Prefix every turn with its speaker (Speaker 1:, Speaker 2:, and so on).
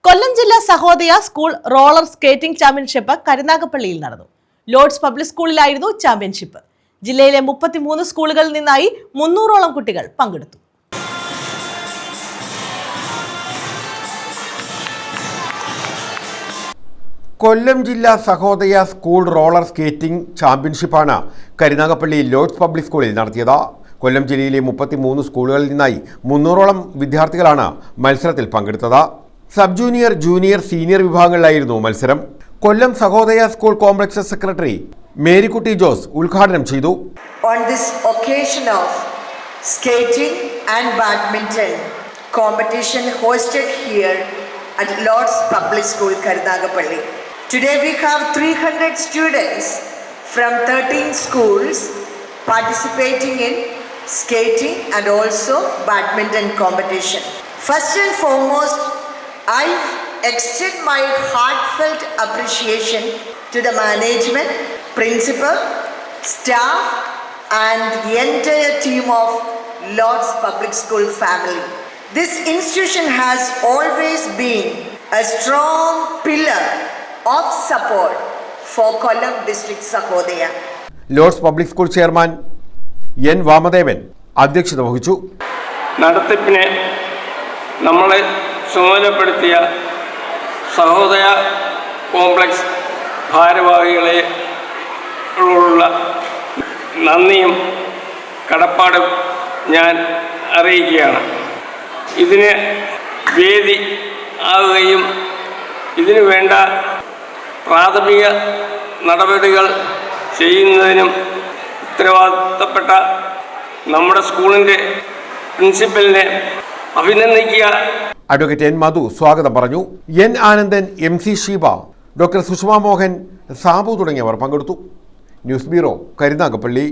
Speaker 1: കൊല്ലം ജില്ലാ Sahodaya school roller skating championship കരുനാഗപ്പള്ളിയിൽ നടന്നു. ലോർഡ്സ് പബ്ലിക് സ്കൂളിലായിരുന്നു ചാമ്പ്യൻഷിപ്പ്. ജില്ലയിലെ 33 സ്കൂളുകളിൽ നിന്നായി 300ഓളം കുട്ടികൾ പങ്കെടുത്തു.
Speaker 2: കൊല്ലം ജില്ലാ സഹോദയ സ്കൂൾ റോളർ സ്കേറ്റിംഗ് ചാമ്പ്യൻഷിപ്പാണ് കരുനാഗപ്പള്ളി ലോർഡ്സ് പബ്ലിക് സ്കൂളിൽ നടത്തിയത്. കൊല്ലം ജില്ലയിലെ 33 സ്കൂളുകളിൽ നിന്നായി 300ഓളം വിദ്യാർത്ഥികളാണ് മത്സരത്തിൽ പങ്കെടുത്തത്. സബ് ജൂനിയർ, ജൂനിയർ, സീനിയർ വിഭാഗങ്ങളിലായിരുന്നു മത്സരം. Kollam Sahodaya school complex secretary Marykutty Jose ഉദ്ഘാടനം ചെയ്തു.
Speaker 3: On this occasion of skating and badminton competition hosted here at Lord's Public School, Karunagapalli. Today we have 300 students from 13 schools participating in skating and also badminton competition. First and foremost, I extend my heartfelt appreciation to the management, principal, staff and the entire team of Lord's Public School family. This institution has always been a strong pillar of support for Kollam District Sahodaya.
Speaker 2: Lord's Public School Chairman N. Vamadevan അധ്യക്ഷത വഹിച്ചു.
Speaker 4: നടത്തിപ്പിനെ നമ്മളെ ചുമതലപ്പെടുത്തിയ Sahodaya complex ഭാരവാഹികളെ ഉള്ള നന്ദിയും കടപ്പാടും ഞാൻ അറിയിക്കുകയാണ്. ഇതിന് വേദി ആവുകയും ഇതിനു വേണ്ട പ്രാഥമിക നടപടികൾ ചെയ്യുന്നതിനും ഉത്തരവാദിത്തപ്പെട്ട നമ്മുടെ സ്കൂളിൻ്റെ പ്രിൻസിപ്പലിനെ അഭിനന്ദിക്കുക.
Speaker 2: അഡ്വക്കേറ്റ് എൻ മധു സ്വാഗതം പറഞ്ഞു. N Anandan, M C Sheeba, doctor Sushama Mohan, Sabu തുടങ്ങിയവർ പങ്കെടുത്തു. News bureau, Karunagappally.